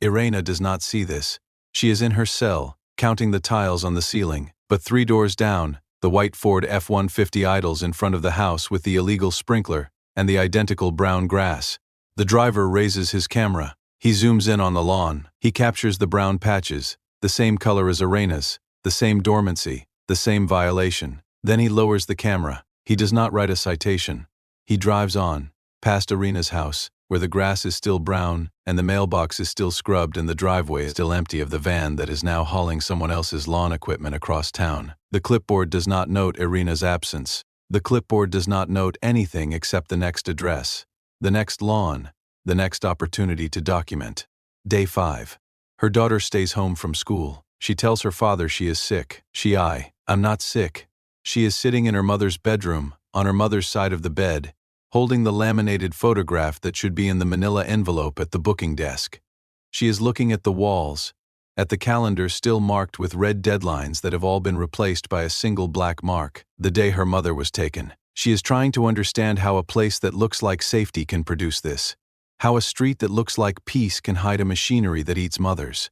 Irena does not see this. She is in her cell, counting the tiles on the ceiling, but 3 doors down, the white Ford F-150 idles in front of the house with the illegal sprinkler and the identical brown grass. The driver raises his camera. He zooms in on the lawn. He captures the brown patches, the same color as Irena's, the same dormancy, the same violation. Then he lowers the camera. He does not write a citation. He drives on, past Irena's house, where the grass is still brown and the mailbox is still scrubbed and the driveway is still empty of the van that is now hauling someone else's lawn equipment across town. The clipboard does not note Irena's absence. The clipboard does not note anything except the next address, the next lawn, the next opportunity to document. Day 5. Her daughter stays home from school. She tells her father she is sick. I'm not sick. She is sitting in her mother's bedroom, on her mother's side of the bed, holding the laminated photograph that should be in the manila envelope at the booking desk. She is looking at the walls, at the calendar still marked with red deadlines that have all been replaced by a single black mark, the day her mother was taken. She is trying to understand how a place that looks like safety can produce this, how a street that looks like peace can hide a machinery that eats mothers.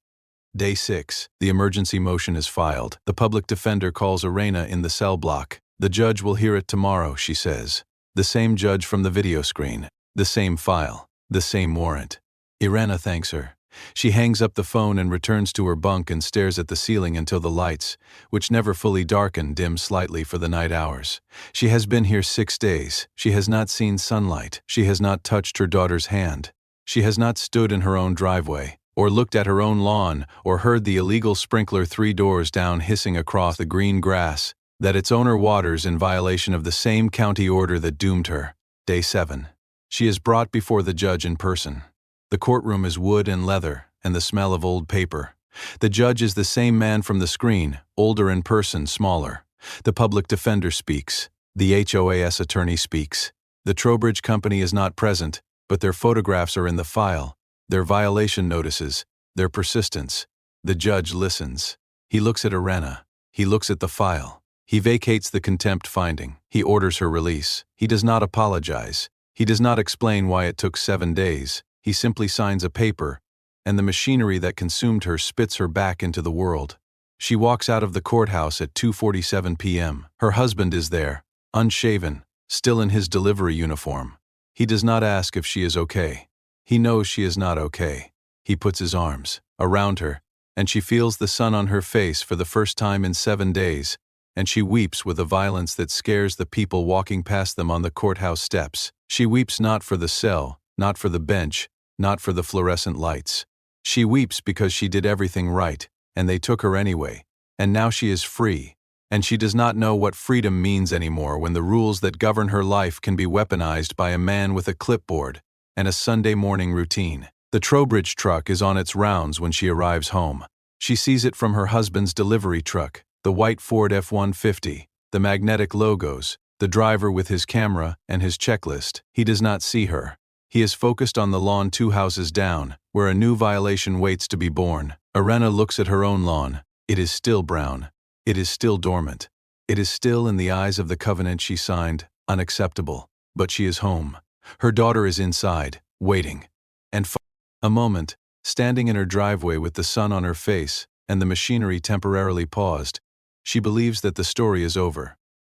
Day 6. The emergency motion is filed. The public defender calls Irena in the cell block. The judge will hear it tomorrow, she says. The same judge from the video screen. The same file. The same warrant. Irena thanks her. She hangs up the phone and returns to her bunk and stares at the ceiling until the lights, which never fully darken, dim slightly for the night hours. She has been here 6 days. She has not seen sunlight. She has not touched her daughter's hand. She has not stood in her own driveway, or looked at her own lawn, or heard the illegal sprinkler 3 doors down hissing across the green grass that its owner waters in violation of the same county order that doomed her. Day 7. She is brought before the judge in person. The courtroom is wood and leather, and the smell of old paper. The judge is the same man from the screen, older in person, smaller. The public defender speaks. The HOAS attorney speaks. The Trowbridge Company is not present, but their photographs are in the file, their violation notices, their persistence. The judge listens. He looks at Irena. He looks at the file. He vacates the contempt finding. He orders her release. He does not apologize. He does not explain why it took 7 days. He simply signs a paper, and the machinery that consumed her spits her back into the world. She walks out of the courthouse at 2:47 p.m. Her husband is there, unshaven, still in his delivery uniform. He does not ask if she is okay. He knows she is not okay. He puts his arms around her, and she feels the sun on her face for the first time in 7 days, and she weeps with a violence that scares the people walking past them on the courthouse steps. She weeps not for the cell, not for the bench, not for the fluorescent lights. She weeps because she did everything right, and they took her anyway, and now she is free, and she does not know what freedom means anymore when the rules that govern her life can be weaponized by a man with a clipboard and a Sunday morning routine. The Trowbridge truck is on its rounds when she arrives home. She sees it from her husband's delivery truck, the white Ford F-150, the magnetic logos, the driver with his camera and his checklist. He does not see her. He is focused on the lawn 2 houses down, where a new violation waits to be born. Irena looks at her own lawn. It is still brown. It is still dormant. It is still, in the eyes of the covenant she signed, unacceptable. But she is home. Her daughter is inside, waiting. And for a moment, standing in her driveway with the sun on her face and the machinery temporarily paused, she believes that the story is over.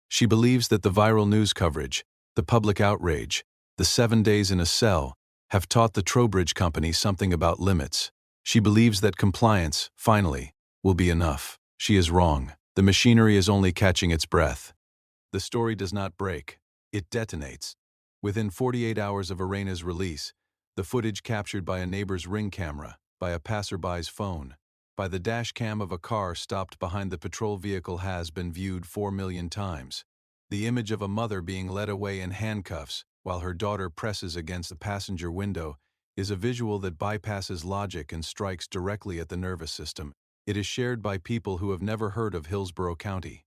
She believes that the viral news coverage, the public outrage, The 7 days in a cell have taught the Trowbridge Company something about limits. She believes that compliance, finally, will be enough. She is wrong. The machinery is only catching its breath. The story does not break. It detonates. Within 48 hours of Irena's release, the footage captured by a neighbor's Ring camera, by a passerby's phone, by the dash cam of a car stopped behind the patrol vehicle has been viewed 4 million times. The image of a mother being led away in handcuffs while her daughter presses against the passenger window is a visual that bypasses logic and strikes directly at the nervous system. It is shared by people who have never heard of Hillsborough County.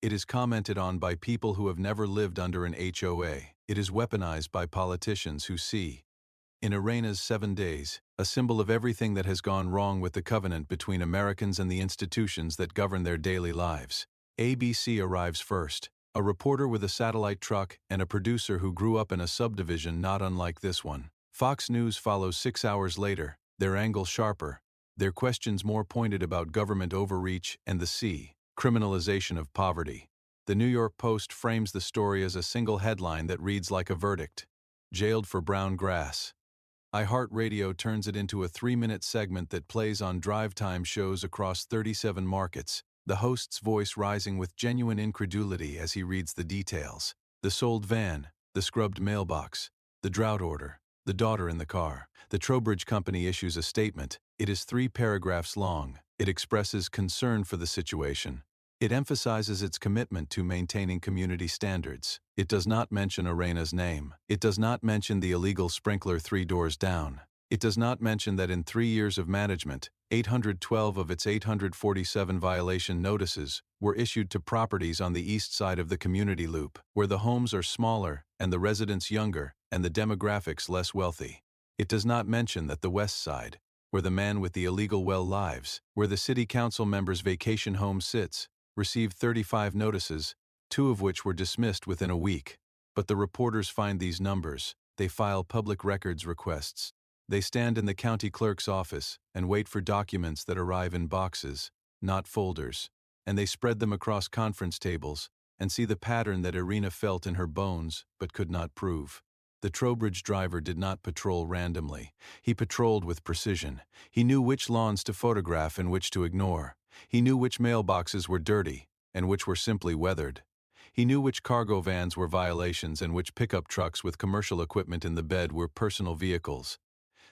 It is commented on by people who have never lived under an HOA. It is weaponized by politicians who see in Irena's 7 days a symbol of everything that has gone wrong with the covenant between Americans and the institutions that govern their daily lives. ABC arrives first, a reporter with a satellite truck and a producer who grew up in a subdivision not unlike this one. Fox News follows 6 hours later, their angle sharper, their questions more pointed about government overreach and the criminalization of poverty. The New York Post frames the story as a single headline that reads like a verdict: jailed for brown grass. iHeartRadio turns it into a 3-minute segment that plays on drive time shows across 37 markets, the host's voice rising with genuine incredulity as he reads the details. The sold van, the scrubbed mailbox, the drought order, the daughter in the car. The Trowbridge Company issues a statement. It is 3 paragraphs long. It expresses concern for the situation. It emphasizes its commitment to maintaining community standards. It does not mention Irena's name. It does not mention the illegal sprinkler 3 doors down. It does not mention that in 3 years of management, 812 of its 847 violation notices were issued to properties on the east side of the community loop, where the homes are smaller and the residents younger and the demographics less wealthy. It does not mention that the west side, where the man with the illegal well lives, where the city council member's vacation home sits, received 35 notices, 2 of which were dismissed within a week. But the reporters find these numbers. They file public records requests. They stand in the county clerk's office and wait for documents that arrive in boxes, not folders. And they spread them across conference tables and see the pattern that Irena felt in her bones but could not prove. The Trowbridge driver did not patrol randomly. He patrolled with precision. He knew which lawns to photograph and which to ignore. He knew which mailboxes were dirty and which were simply weathered. He knew which cargo vans were violations and which pickup trucks with commercial equipment in the bed were personal vehicles.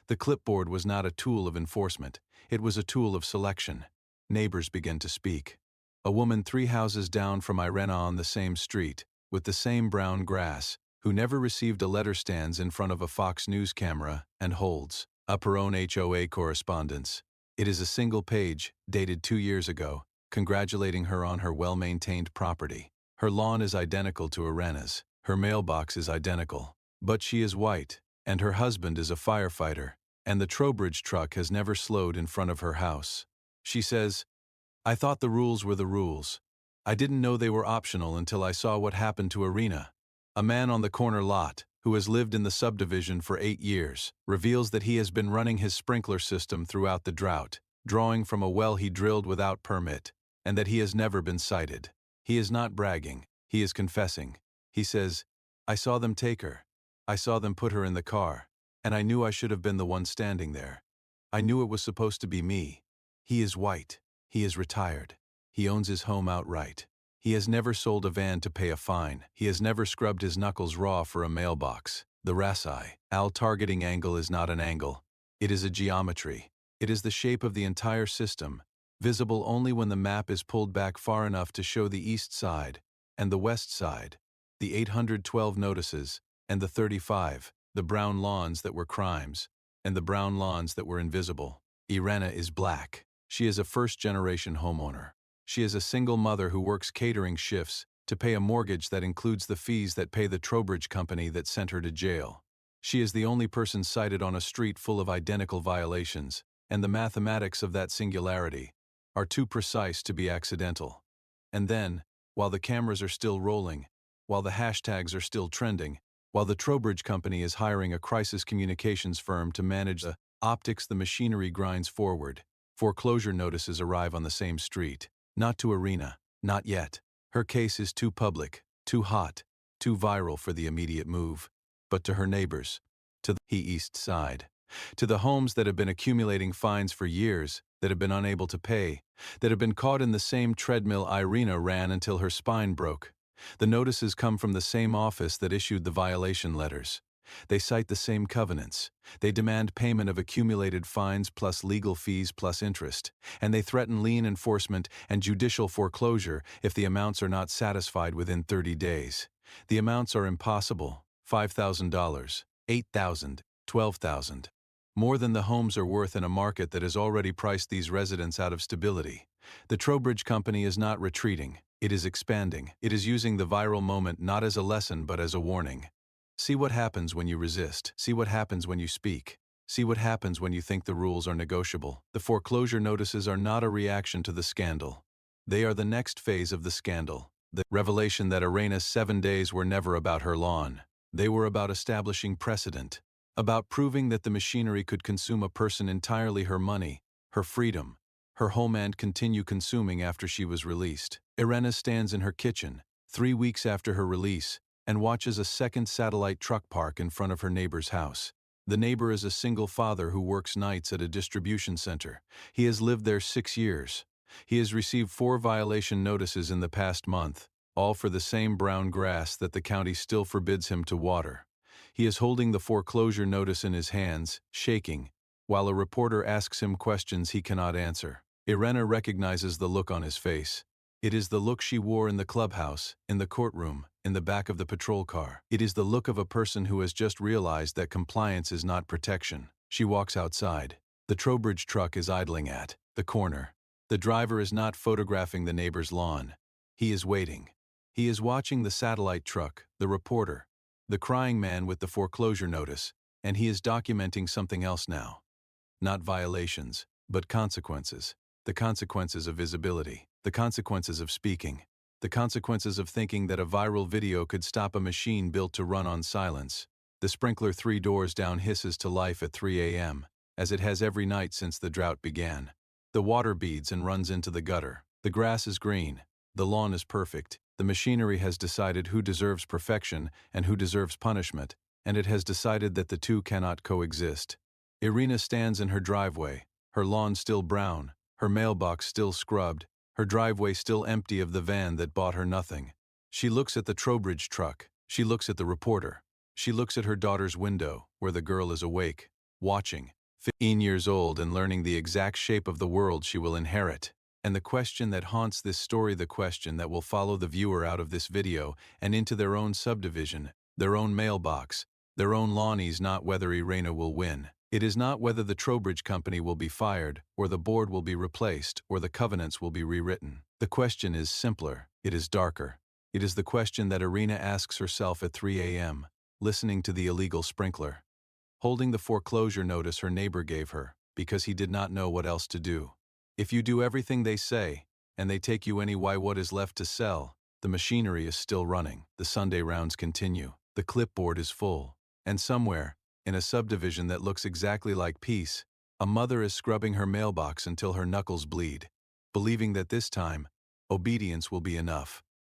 The clipboard was not a tool of enforcement. It was a tool of selection. Neighbors began to speak. A woman 3 houses down from Irena on the same street, with the same brown grass, who never received a letter, stands in front of a Fox News camera and holds up her own HOA correspondence. It is a single page, dated 2 years ago, congratulating her on her well-maintained property. Her lawn is identical to Irena's. Her mailbox is identical. But she is white, and her husband is a firefighter, and the Trowbridge truck has never slowed in front of her house. She says, "I thought the rules were the rules. I didn't know they were optional until I saw what happened to Irena." A man on the corner lot, who has lived in the subdivision for 8 years, reveals that he has been running his sprinkler system throughout the drought, drawing from a well he drilled without permit, and that he has never been cited. He is not bragging. He is confessing. He says, "I saw them take her. I saw them put her in the car, and I knew I should have been the one standing there. I knew it was supposed to be me." He is white. He is retired. He owns his home outright. He has never sold a van to pay a fine. He has never scrubbed his knuckles raw for a mailbox. The RASI targeting angle is not an angle. It is a geometry. It is the shape of the entire system, visible only when the map is pulled back far enough to show the east side and the west side, the 812 notices, and the 35, the brown lawns that were crimes, and the brown lawns that were invisible. Irena is black. She is a first-generation homeowner. She is a single mother who works catering shifts to pay a mortgage that includes the fees that pay the Trowbridge Company that sent her to jail. She is the only person cited on a street full of identical violations, and the mathematics of that singularity are too precise to be accidental. And then, while the cameras are still rolling, while the hashtags are still trending, while the Trowbridge Company is hiring a crisis communications firm to manage the optics, the machinery grinds forward. Foreclosure notices arrive on the same street. Not to Irena, not yet. Her case is too public, too hot, too viral for the immediate move. but to her neighbors, to the East Side, to the homes that have been accumulating fines for years, that have been unable to pay, that have been caught in the same treadmill Irena ran until her spine broke. The notices come from the same office that issued the violation letters. They cite the same covenants. They demand payment of accumulated fines plus legal fees plus interest, and they threaten lien enforcement and judicial foreclosure if the amounts are not satisfied within 30 days. The amounts are impossible: $5,000, $8,000, $12,000. More than the homes are worth in a market that has already priced these residents out of stability. The Trowbridge Company is not retreating. It is expanding. It is using the viral moment not as a lesson but as a warning. See what happens when you resist. See what happens when you speak. See what happens when you think the rules are negotiable. The foreclosure notices are not a reaction to the scandal. They are the next phase of the scandal. The revelation that Irena's 7 days were never about her lawn. They were about establishing precedent, about proving that the machinery could consume a person entirely, her money, her freedom, her home, and continue consuming after she was released. Irena stands in her kitchen, 3 weeks after her release, and watches a second satellite truck park in front of her neighbor's house. The neighbor is a single father who works nights at a distribution center. He has lived there 6 years. He has received 4 violation notices in the past month, all for the same brown grass that the county still forbids him to water. He is holding the foreclosure notice in his hands, shaking, while a reporter asks him questions he cannot answer. Irena recognizes the look on his face. It is the look she wore in the clubhouse, in the courtroom, in the back of the patrol car. It is the look of a person who has just realized that compliance is not protection. She walks outside. The Trowbridge truck is idling at the corner. The driver is not photographing the neighbor's lawn. He is waiting. He is watching the satellite truck, the reporter, the crying man with the foreclosure notice, and he is documenting something else now. Not violations, but consequences. The consequences of visibility. The consequences of speaking. The consequences of thinking that a viral video could stop a machine built to run on silence. The sprinkler 3 doors down hisses to life at 3 a.m., as it has every night since the drought began. The water beads and runs into the gutter. The grass is green. The lawn is perfect. The machinery has decided who deserves perfection and who deserves punishment, and it has decided that the two cannot coexist. Irena stands in her driveway, her lawn still brown, her mailbox still scrubbed, her driveway still empty of the van that bought her nothing. She looks at the Trowbridge truck. She looks at the reporter. She looks at her daughter's window, where the girl is awake, watching, 15 years old and learning the exact shape of the world she will inherit. And the question that haunts this story, the question that will follow the viewer out of this video and into their own subdivision, their own mailbox, their own lawn, is not whether Irena will win. It is not whether the Trowbridge Company will be fired, or the board will be replaced, or the covenants will be rewritten. The question is simpler. It is darker. It is the question that Irena asks herself at 3 a.m., listening to the illegal sprinkler, holding the foreclosure notice her neighbor gave her, because he did not know what else to do. If you do everything they say, and they take you anyway, what is left to sell? The machinery is still running. The Sunday rounds continue. The clipboard is full. And somewhere, in a subdivision that looks exactly like peace, a mother is scrubbing her mailbox until her knuckles bleed, believing that this time, obedience will be enough.